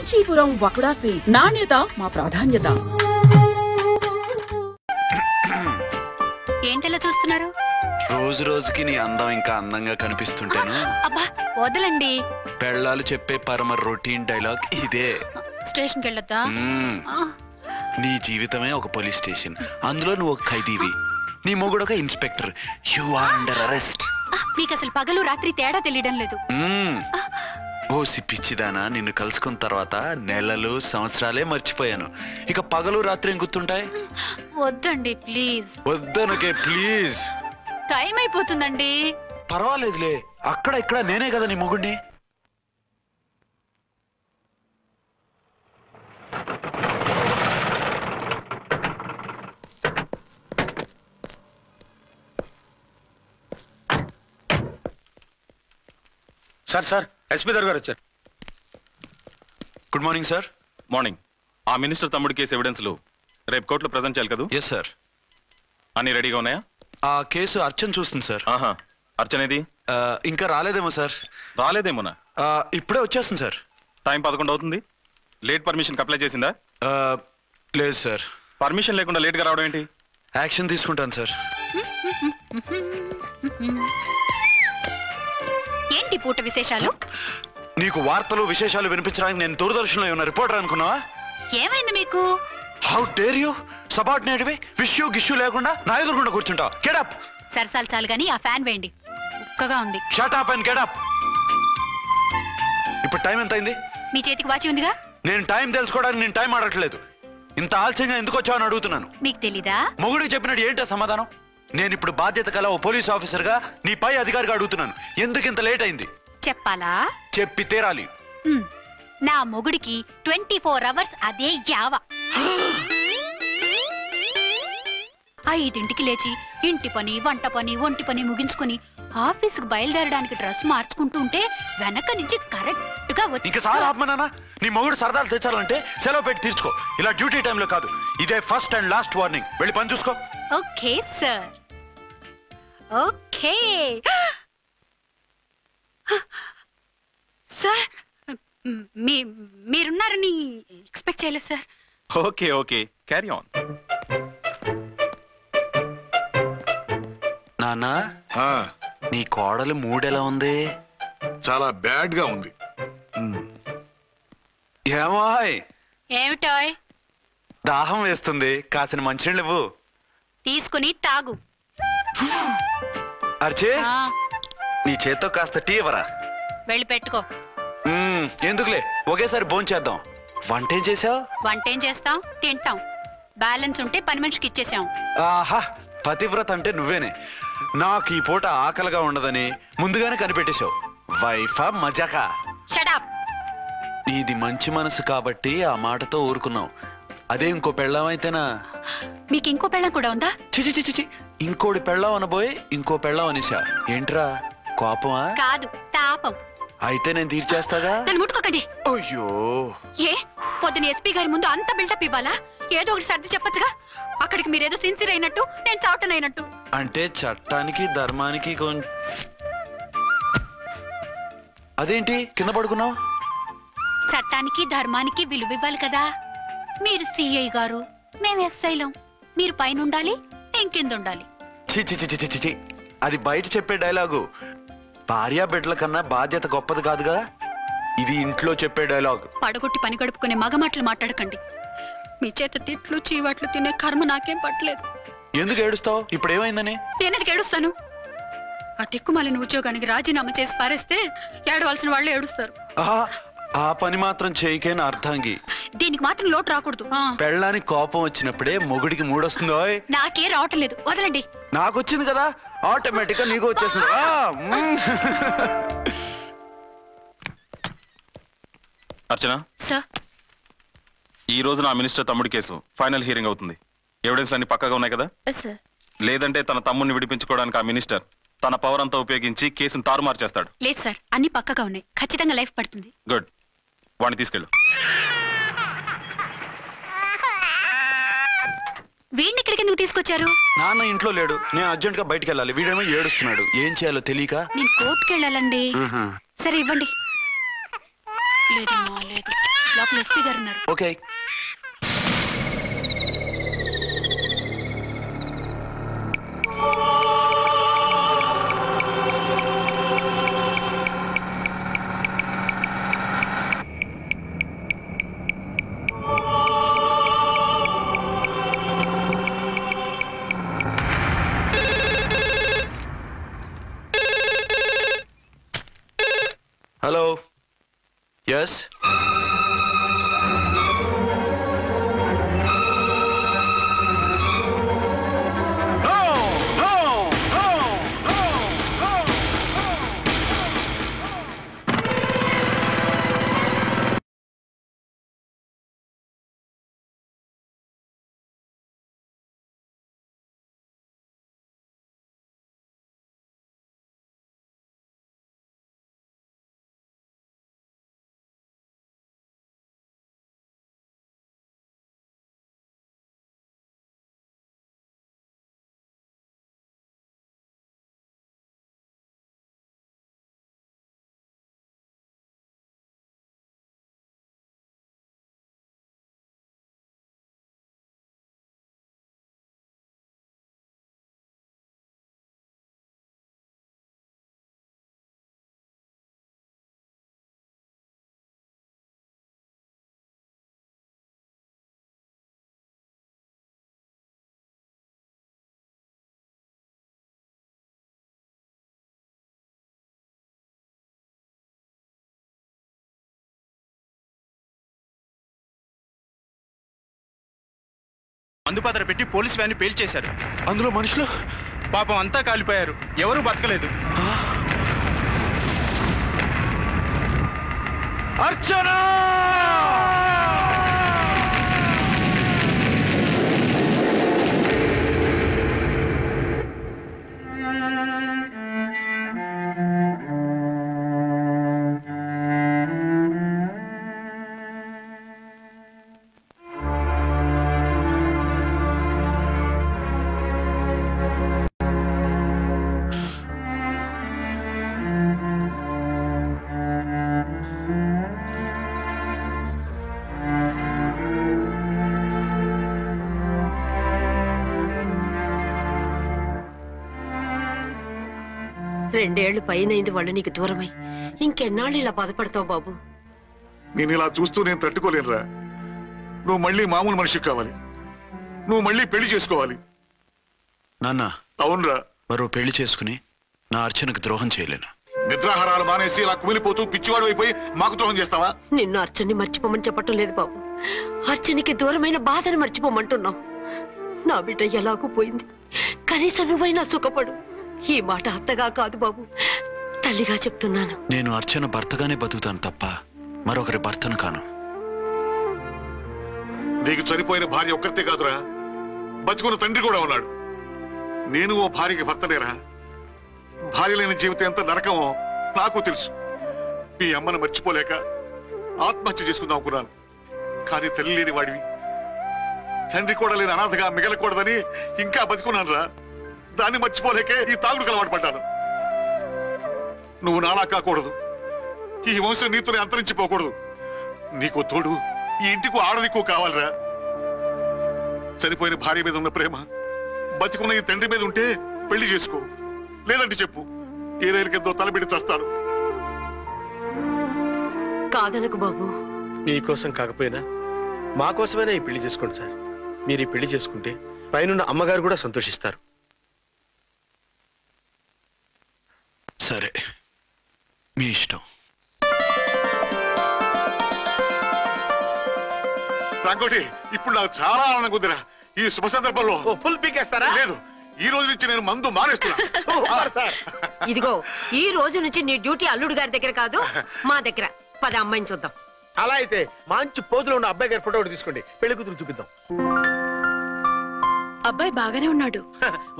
Kanchipuram వకుడా silks. నాణ్యత మా ప్రాధాన్యత. ఏంటలా చూస్తున్నారు? రోజు రోజుకి నీ అందం ఇంకా అందంగా కనిపిస్తుంటేను. అబ్బా వదలండి. పెళ్ళాలు చెప్పే పరమ రొటీన్ డైలాగ్ ఇదే. స్టేషన్కి వెళ్ళొద్దా? నీ జీవితమే ఒక పోలీస్ స్టేషన్, అందులో నువ్వు ఒక ఖైదీవి, నీ మొగుడు ఒక inspector. You are under arrest. మీకు అసలు పగలు రాత్రి తేడా తెలియడం లేదు. ఓ సిప్పిచ్చిదానా, నిన్ను కలుసుకున్న తర్వాత నెలలు సంవత్సరాలే మర్చిపోయాను. ఇక పగలు రాత్రి ఏం గుర్తుంటాయి? వద్దండి ప్లీజ్. వద్దనకే ప్లీజ్. టైం అయిపోతుందండి. పర్వాలేదులే, అక్కడ ఇక్కడ నేనే కదా నీ మొగుడిని. సార్ సార్ ఎస్పీ గారు వచ్చారు. Good morning sir. మార్నింగ్. ఆ మినిస్టర్ తమ్ముడి కేసు ఎవిడెన్స్లు రేపు కోర్టులో ప్రజెంట్ చేయాలి కదా? Yes sir. అన్ని రెడీగా ఉన్నాయా? ఆ కేసు అర్చన చూస్తుంది సార్. ఆహా, అర్చనేది? ఇంకా రాలేదేమో సార్. రాలేదేమోనా? ఇప్పుడే వచ్చేస్తుంది సార్. టైం 11 అవుతుంది. లేట్ పర్మిషన్ అప్లై చేసిందా? లేదు సార్. పర్మిషన్ లేకుండా లేట్ గా రావడం ఏంటి? యాక్షన్ తీసుకుంటాను సార్. ఏంటి పూట విశేషాలు? నీకు వార్తలు విశేషాలు వినిపించడానికి నేను దూరదర్శన్లో ఉన్న రిపోర్టర్ అనుకున్నావా? ఏమైంది మీకు? How dare you! సబార్డినేట్వి విష్యూ గిష్యూ లేకుండా నా ఎదురుకుండా కూర్చుంటావు. Get up. సరసాలు చాలు గానీ ఆ ఫ్యాన్ వేయండి, ఉక్కగా ఉంది. Shut up and get up. ఇప్పుడు టైం ఎంత అయింది? మీ చేతికి వాచి ఉందిగా. నేను టైం తెలుసుకోవడానికి నేను టైం ఆడట్లేదు. ఇంత ఆలస్యంగా ఎందుకు వచ్చావని అడుగుతున్నాను. మీకు తెలీదా? మొగుడికి చెప్పినట్టు ఏంటో సమాధానం? నేను ఇప్పుడు బాధ్యత కల ఓ పోలీస్ ఆఫీసర్ గా నీ పై అధికారిగా అడుగుతున్నాను, ఎందుకు ఇంత లేట్ అయింది? చెప్పాలా? చెప్పి తీరాలి. నా మొగుడికి 24 hours అదే యావ. 5ంటికి లేచి ఇంటి పని, వంట పని, ఒంటి పని ముగించుకుని ఆఫీసుకు బయలుదేరడానికి డ్రెస్ మార్చుకుంటూ ఉంటే వెనక నుంచి కరెక్ట్ గా వచ్చి. ఇంకా సార్ ఆత్మనానా, నీ మొగుడు సరదాలు తెచ్చాలంటే సెలవు పెట్టి తీర్చుకో. ఇలా డ్యూటీ టైంలో కాదు. ఇదే ఫస్ట్ అండ్ లాస్ట్ వార్నింగ్. వెళ్ళి పని చూసుకో. Okay sir. Okay sir. మీరున్నారని ఎక్స్పెక్ట్ చేయలేదు sir. Okay okay, carry on. నాన్నా, నీ కోడలు మూడెలా ఉంది? చాలా బ్యాడ్ గా ఉంది. ఏమాయ్? ఏమిటాయ్? దాహం వేస్తుంది, కాసిన మంచినీళ్ళు ఇవ్వు. తీసుకుని తాగు. అర్చే, నీ చేత్తో కాస్త టీ ఇవ్వరా? వెళ్ళి పెట్టుకో. ఎందుకులే, ఒకేసారి భోంచేద్దాం. వంటేం చేసావు? వంటేం చేస్తాం, తింటాం. బ్యాలెన్స్ ఉంటే పని మనిషికి ఇచ్చేసాం. ఆహా, పతివ్రత అంటే నువ్వేనే. నాకు ఈ పూట ఆకలిగా ఉండదని ముందుగానే కనిపెట్టేశావు. వైఫా మజాకా? Shut up. నీది మంచి మనసు కాబట్టి ఆ మాటతో ఊరుకున్నావు. అదే ఇంకో పెళ్ళం అయితేనా? మీకు ఇంకో పెళ్ళం కూడా ఉందా? చిచి చిచి చి, ఇంకోటి పెళ్ళం అనబోయి ఇంకో పెళ్ళం అనేసా. ఏంట్రా, కోపమా? కాదు, తాపం. అయితే నేను తీర్చేస్తాగా. నన్ను ముట్టుకోకండి. అయ్యో, ఏ పొద్దున ఎస్పీ గారి ముందు అంత బిల్డప్ ఇవ్వాలా? ఏదో ఒకటి సర్ది చెప్పచ్చుగా. అక్కడికి మీరేదో సిన్సియర్ అయినట్టు, నేను చావటం అయినట్టు. అంటే చట్టానికి ధర్మానికి అదేంటి కింద పడుకున్నావు? చట్టానికి ధర్మానికి విలువ ఇవ్వాలి కదా. మీరు సిఐ గారు, మేము ఎస్ఐలం. మీరు పైన ఉండాలి, నేను కింద ఉండాలి. చి, అది బయట చెప్పే డైలాగు. భార్యా బిడ్డల కన్నా బాధ్యత గొప్పది కాదుగా. ఇది ఇంట్లో చెప్పే డైలాగ్. పడగొట్టి పని గడుపుకునే మగమాటలు మాట్లాడకండి. మీ చేత తిట్లు చీవాట్లు తినే కర్మ నాకేం పట్టలేదు. ఎందుకు ఏడుస్తావు? ఇప్పుడు ఏమైందని? నేనెందుకు ఏడుస్తాను? ఆ తిక్కుమాలిన ఉద్యోగానికి రాజీనామా చేసి పారేస్తే ఏడవలసిన వాళ్ళే ఏడుస్తారు. ఆ పని మాత్రం చేయకేన అర్థంగి. దీనికి మాత్రం లోటు రాకూడదు. పెళ్ళానికి కోపం వచ్చినప్పుడే మొగుడికి మూడొస్తుందో? నాకే రావటం లేదు, వదలండి. నాకు వచ్చింది కదా, ఆటోమేటిక్ గా నీకు వచ్చేసింది. అర్చన సార్, ఈ రోజు నా మినిస్టర్ తమ్ముడి కేసు ఫైనల్ హియరింగ్ అవుతుంది. ఎవిడెన్స్ అన్ని పక్కగా ఉన్నాయి కదా? సార్. లేదంటే తన తమ్ముడిని విడిపించుకోవడానికి ఆ మినిస్టర్ తన పవర్ అంతా ఉపయోగించి కేసును తారుమారు చేస్తాడు. లేదు సార్, అన్ని పక్కగా ఉన్నాయి. ఖచ్చితంగా లైఫ్ పడుతుంది. గుడ్, వాడిని తీసుకెళ్ళు. వీడిని ఇక్కడికి ఎందుకు తీసుకొచ్చారు? నాన్న ఇంట్లో లేడు, నేను అర్జెంట్ గా బయటికి వెళ్ళాలి. వీడేమో ఏడుస్తున్నాడు, ఏం చేయాలో తెలియక. నేను కోర్టుకి వెళ్ళాలండి. సరే ఇవ్వండి. లేదు. లోపల ఎస్పీ గారు ఉన్నారు. ఓకే. హలో. ఎస్. మందుపాత్ర పెట్టి పోలీస్ వ్యాన్ పేల్చేశారు. అందులో మనుషులు పాపం అంతా కాలిపోయారు. ఎవరూ బతకలేదు. అర్చనా! రెండేళ్లు పైనైంది వాళ్ళు నీకు దూరమై. ఇంకెన్నాళ్ళు ఇలా బాధపడతావు బాబు? నేను ఇలా చూస్తూ నేను తట్టుకోలేనురా. నువ్వు మళ్ళీ మామూలు మనిషి కావాలి. నువ్వు మళ్ళీ పెళ్లి చేసుకోవాలి. నాన్న, అవునరా. మరో పెళ్లి చేసుకుని నా అర్చనకు ద్రోహం చేయలేను. నిద్రాహారాలు మానేసి ఇలా కుమిలిపోతూ పిచ్చివాడు అయిపోయి మాకు ద్రోహం చేస్తావా? నిన్ను అర్చన్ని మర్చిపోమని చెప్పటం లేదు బాబు. అర్చనికి దూరమైన బాధను మర్చిపోమంటున్నావు. నా బిడ్డ ఎలాగూ పోయింది, కనీసం నువ్వైనా సుఖపడు. ఈ మాట అత్తగా కాదు బాబు, తల్లిగా చెప్తున్నాను. నేను అర్చన భర్తగానే బతుకుతాను తప్ప మరొకరి భర్తను కాను. నీకు చనిపోయిన భార్య ఒక్కరితే కాదురా, బతుకున్న తండ్రి కూడా ఉన్నాడు. నేను ఓ భార్యకి భర్తనేరా. భార్య లేని జీవితం ఎంత నరకమో నాకు తెలుసు. మీ అమ్మను మర్చిపోలేక ఆత్మహత్య చేసుకుందాం అనుకున్నాను. కానీ తల్లి లేని వాడివి, తండ్రి కూడా లేని అనాథగా మిగలకూడదని ఇంకా బతుకున్నాను రా. దాన్ని మర్చిపోలేకే ఈ తాగుడుకు అలవాటు పడ్డాను. నువ్వు నాలా కాకూడదు. ఈ వంశం నీతోనే అంతరించిపోకూడదు. నీకు తోడు ఈ ఇంటికి ఆడదికు కావాలిరా. చనిపోయిన భార్య మీద ఉన్న ప్రేమ బతికున్న ఈ తండ్రి మీద ఉంటే పెళ్లి చేసుకో. లేదంటే చెప్పు, ఏదైనా కిందో తలబెట్టి చస్తాను. కాదనకు బాబు. మీకోసం కాకపోయినా మా కోసమైనా ఈ పెళ్లి చేసుకోండి సార్. మీరు ఈ పెళ్లి చేసుకుంటే పైనున్న అమ్మగారు కూడా సంతోషిస్తారు. సరే, మీ ఇష్టం. రంగోటి, ఇప్పుడు నాకు చాలా ఆనందంగా ఉందిరా. ఈ శుభ సందర్భంలో ఫుల్ పీకేస్తారా? లేదు, ఈ రోజు నుంచి నేను మందు మానేస్తున్నా. ఇదిగో, ఈ రోజు నుంచి నీ డ్యూటీ అల్లుడు గారి దగ్గర కాదు, మా దగ్గర. పద అమ్మాయిని చూద్దాం. అలా అయితే మంచి పోజులో ఉన్న అబ్బాయి గారి ఫోటో తీసుకోండి, పెళ్లి కూతురు చూపిద్దాం. అబ్బాయి బాగానే ఉన్నాడు.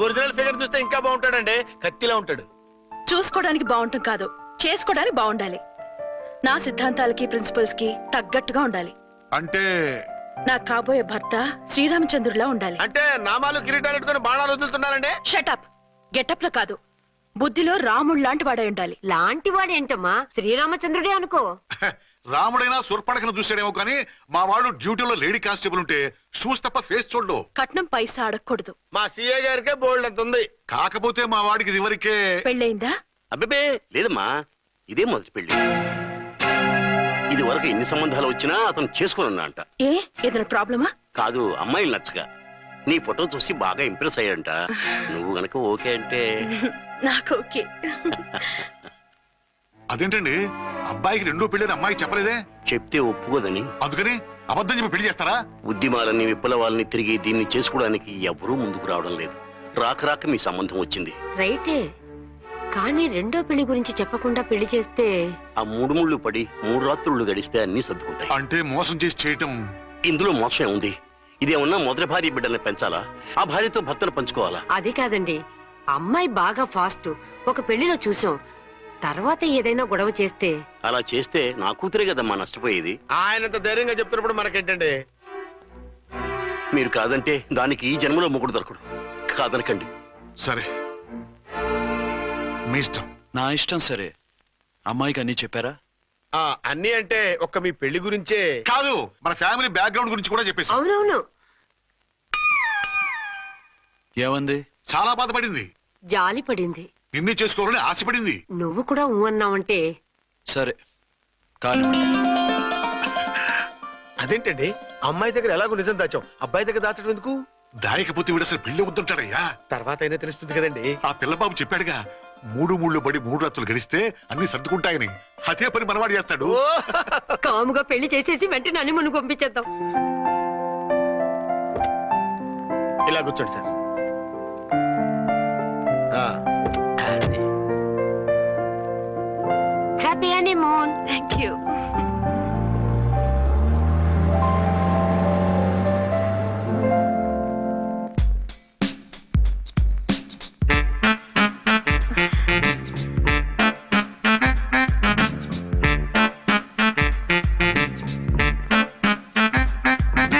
ఒరిజినల్ ఫిగర్ చూస్తే ఇంకా బాగుంటాడండి, కత్తిలా ఉంటాడు. చూసుకోవడానికి బాగుంటాం కాదు, చేసుకోవడానికి బాగుండాలి. నా సిద్ధాంతాలకి ప్రిన్సిపల్స్ కి తగ్గట్టుగా ఉండాలి. అంటే నా కాబోయే భర్త శ్రీరామచంద్రులా ఉండాలి. అంటే నామాలు కిరీటాలు పెట్టుకుని బాణాలు వదులుతున్నారండి. షటప్. గెటప్ లో కాదు, బుద్ధిలో రాముడు లాంటి వాడై ఉండాలి. లాంటి వాడేంటమ్మా, శ్రీరామచంద్రుడే అనుకో. రాముడైనా సుర్పడకను చూసాడేమో కానీ మా వాడు డ్యూటీలో లేడీ కానిస్టేబుల్ ఉంటే షూస్ తప్ప ఫేస్ చూడడు. కట్నం పైసా అడగకూడదు. మా సీఏ గారికే బోల్డ్ అంత ఉంది. కాకపోతే మా వాడికి ఇదివరకే పెళ్ళయిందా? అబ్బే లేదమ్మా, ఇదే మొదటి పెళ్లి. ఇది వరకు ఎన్ని సంబంధాలు వచ్చినా అతను చేసుకున్నా అంట. ఏ ఏదైనా ప్రాబ్లమా? కాదు, అమ్మాయిలు నచ్చగా నీ ఫోటో చూసి బాగా ఇంప్రెస్ అయ్యాడంట. నువ్వు గనక ఓకే అంటే నాకు ఓకే. అదేంటండి అబ్బాయికి రెండో పెళ్లి అమ్మాయికి చెప్పలేదే? చెప్తే ఒప్పుకోదని. అందుకని అబద్ధం చెప్పి పెళ్లి చేస్తారా? ఉద్యమాలని విప్లవాలని తిరిగి దీన్ని చేసుకోవడానికి ఎవరూ ముందుకు రావడం లేదు. రాక రాక మీ సంబంధం వచ్చింది. రైటే, కానీ రెండో పెళ్లి గురించి చెప్పకుండా పెళ్లి చేస్తే ఆ 3 ముళ్ళు పడి 3 రాత్రులు గడిస్తే అన్ని సర్దుకుంటాయి. అంటే మోసం చేసి చేయటం. ఇందులో మోసం ఉంది. ఇదేమన్నా మొదటి భార్య బిడ్డల్ని పెంచాలా, ఆ భార్యతో భర్తను పంచుకోవాలా? అది కాదండి, అమ్మాయి బాగా ఫాస్ట్. ఒక పెళ్లిలో చూసాం, తర్వాత ఏదైనా గొడవ చేస్తే. అలా చేస్తే నా కూతురే కదమ్మా నష్టపోయేది. ఆయనంత ధైర్యంగా చెప్తున్నప్పుడు మనకేంటండి? మీరు కాదంటే దానికి ఈ జన్మలో మొగుడు దొరకడు. కాదనకండి. సరే మీ ఇష్టం. నా ఇష్టం. సరే, అమ్మాయికి అన్ని చెప్పారా? అన్ని అంటే ఒక్క మీ పెళ్లి గురించే కాదు, మన ఫ్యామిలీ బ్యాక్గ్రౌండ్ గురించి కూడా చెప్పేసి. అవునవును. ఏమంది? చాలా బాధపడింది, జాలి పడింది, నిన్నే చేసుకోవాలని ఆశపడింది. నువ్వు కూడా ఊ అన్నావంటే. సరే కానీ అదేంటండి, అమ్మాయి దగ్గర ఎలాగో నిజం దాచాం, అబ్బాయి దగ్గర దాచడం ఎందుకు? దాయకపోతే వీడు అసలు పెళ్లి వద్దుంటాడయ్యా. తర్వాత అయినా తెలుస్తుంది కదండి. ఆ పిల్లబాబు చెప్పాడుగా, 3 ముళ్ళు పడి 3 రాత్రులు గడిస్తే అన్ని సర్దుకుంటాయని. అదే పని మనవాడు చేస్తాడు. కాముగా పెళ్లి చేసేసి వెంటనే అన్ని మును పంపించేద్దాం. ఇలా కూర్చోండి sir. Happy honeymoon. Thank you.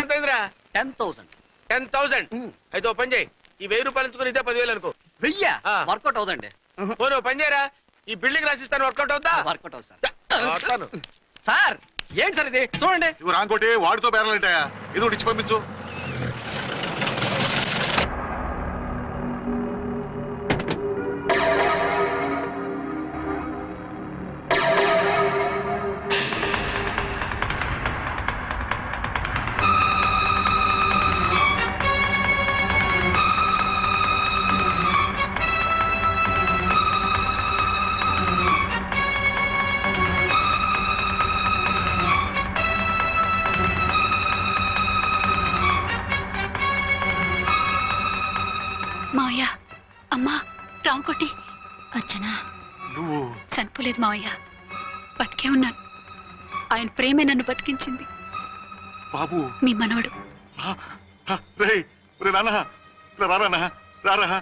ఎంతైందిరా? 10,000. అయితే ఓ పని చేయి, ఈ 1000 రూపాయలు ఇచ్చుకుని ఇదే 10,000 అనుకో. వర్కౌట్ అవుదండి. పోనీ ఓ పని చేయరా, ఈ బిల్డింగ్ రాసిస్తాను, వర్కౌట్ అవుతా? వర్కౌట్ అవుతుంది సార్. వస్తాను. సార్ ఏంటి సార్ ఇది? చూడండి. ఇవి రాంకోటి వాడితో బేరాలంటాయా? ఏదో ఒకటి ఇచ్చి పంపించు. మావయ్య, అమ్మా, రాంకోటి వచ్చనా? నువ్వు చనిపోలేదు మావయ్య, బతికే ఉన్నాను. ఆయన ప్రేమే నన్ను బతికించింది. బాబు మీ మనవడు. రారా.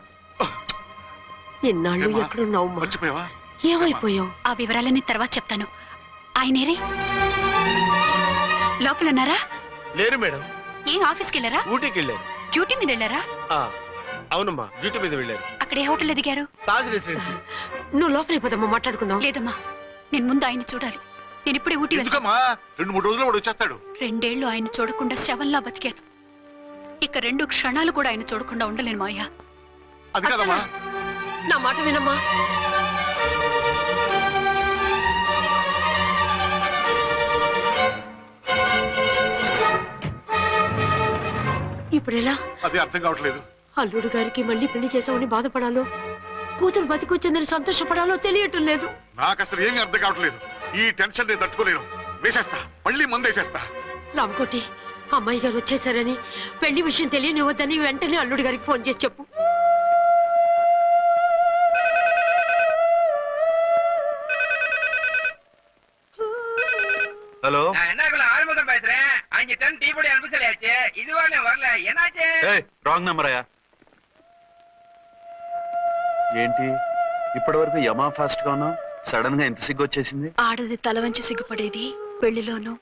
ఎన్నాళ్ళు ఎక్కడున్నావు? మర్చిపోయావా? ఏమైపోయావు? ఆ వివరాలన్నీ తర్వాత చెప్తాను. ఆయనేరే లోపల ఉన్నారా? లేరు మేడం. ఏ ఆఫీస్కి వెళ్ళారా? ఊటీకి వెళ్ళారు. డ్యూటీ మీద వెళ్ళారా? అవునమ్మా, డ్యూటీ మీద వెళ్ళారు. అక్కడ ఏ హోటల్ ఎదిగారు? తాజ్ రెసిడెన్సీ. నువ్వు లోపలికి పోదమ్మా, మాట్లాడుకుందాం. లేదమ్మా, నేను ముందు ఆయన్ని చూడాలి. నేను ఇప్పుడే ఊటీ వెళ్తాను. ఎందుకమ్మా? 2-3 రోజుల్లో వాడు వచ్చేస్తాడు. 2 ఏళ్లు ఆయన చూడకుండా శవంలా బతికాను. ఇక 2 క్షణాలు కూడా ఆయన చూడకుండా ఉండలేను మావయ్య. అది కాదమ్మా. నా మాట వినమ్మా. ఇప్పుడెలా? అది అర్థం కావట్లేదు. అల్లుడు గారికి మళ్ళీ పెళ్లి చేసామని బాధపడాలో, కూతురు బతికొచ్చిందని సంతోషపడాలో తెలియటం లేదు. నాకు అసలు ఏమీ అర్థం కావట్లేదు. ఈ టెన్షన్ నేను తట్టుకోలేను. వేసేస్తా, మళ్ళీ మందేసేస్తా. రామకోటి, అమ్మాయి గారు వచ్చేసారని, పెళ్లి విషయం తెలియనివ్వద్దని వెంటనే అల్లుడు గారికి ఫోన్ చేసి చెప్పు. ஹலோ ஆரம்பம் பேசுறேன். அங்க டன் டீ பொடி அனுப்ப சொல்லியாச்சு. இது வரல. என்னாச்சு? రాంగ్ నెంబర్ అయ్యా. ఏంటి ఇప్పటి వరకు యమా ఫాస్ట్ గా ఉన్నావు, సడన్ గా ఎంత సిగ్గు వచ్చేసింది? ఆడది తల వంచి సిగ్గుపడేది పెళ్లిలోనూ,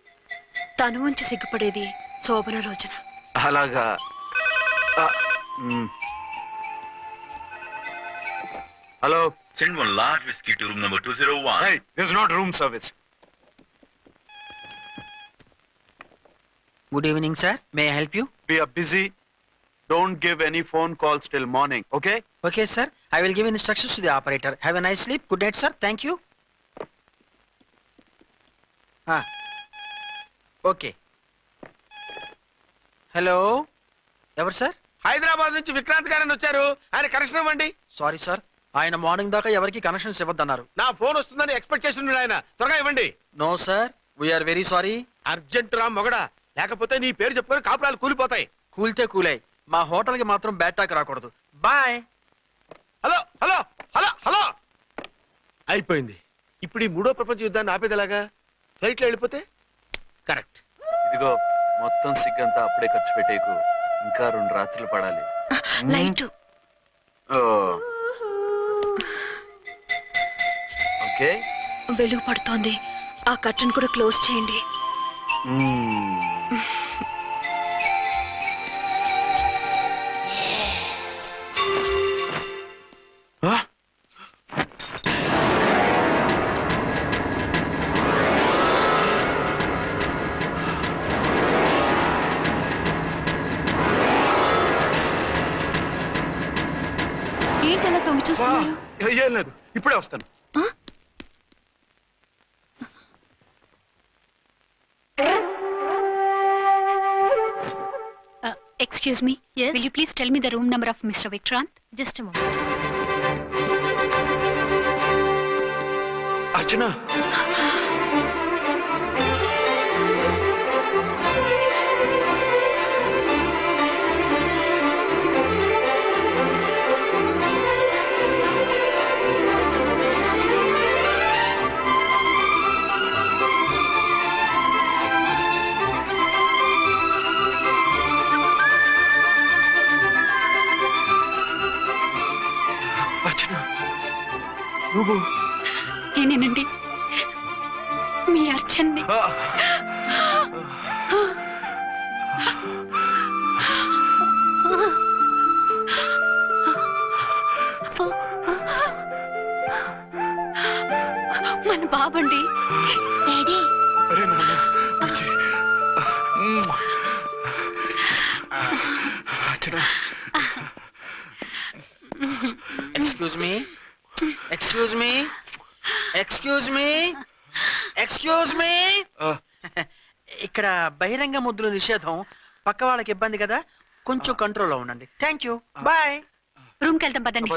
తను వంచి సిగ్గుపడేది శోభన రోజున. అలాగా. Hello, Send one large whiskey to room number 201. Hey, this is not room service. Good evening, sir. May I help you? We are busy. Don't give any phone calls till morning, okay? Okay, sir. I will give instructions to the operator. Have a nice sleep. Good night, sir. Thank you. Okay. Hello. ఎవరు sir? Hyderabad నుంచి విక్రాంత్ గారని వచ్చారు. ఆయన connection ఇవ్వండి. Sorry sir, ఆయన morning దాకా ఎవరికి connections ఇవ్వద్దన్నారు. నా ఫోన్ వస్తుందని ఎక్స్పెక్ట్ చేస్తున్నాడు ఆయన. త్వరగా ఇవ్వండి. No sir, we are very sorry. Urgent రా మొగడా, లేకపోతే నీ పేరు చెప్పుకొని కాపురాలు కూలిపోతాయి. కూల్తే కూలాయి, మా హోటల్కి మాత్రం బ్యాడ్ టాక్ రాకూడదు. Bye. Hello hello hello hello. అయిపోయింది. ఇప్పుడు ఈ మూడో ప్రపంచ యుద్ధాన్ని ఆపేది ఎలాగా? ఫ్లైట్లో వెళ్ళిపోతే కరెక్ట్. ఇదిగో మొత్తం సిగ్గంతా అప్పుడే ఖర్చు పెట్టేకు. ఇంకా 2 రాత్రులు పడాలి. Light okay. వెలుగు పడుతోంది, ఆ కర్టన్ కూడా క్లోజ్ చేయండి. ఏంటలా తొంగి చూస్తున్నారు? ఏం లేదు, ఇప్పుడే వస్తాను. Excuse me. Yes. Will you please tell me the room number of Mr. Vikrant? Just a moment. అర్చన, నువ్వు నేనేనండి, మీ అర్చన్ని. మన బాబండి. డాడీ. అరే నాన్న, Archana. Excuse me, excuse me, excuse me, excuse me. ఇక్కడ బహిరంగ ముద్దుల నిషేధం. పక్క వాళ్ళకి ఇబ్బంది కదా, కొంచెం కంట్రోల్లో ఉండండి. Thank you. బాయ్. రూమ్కి వెళ్తాం పదండి.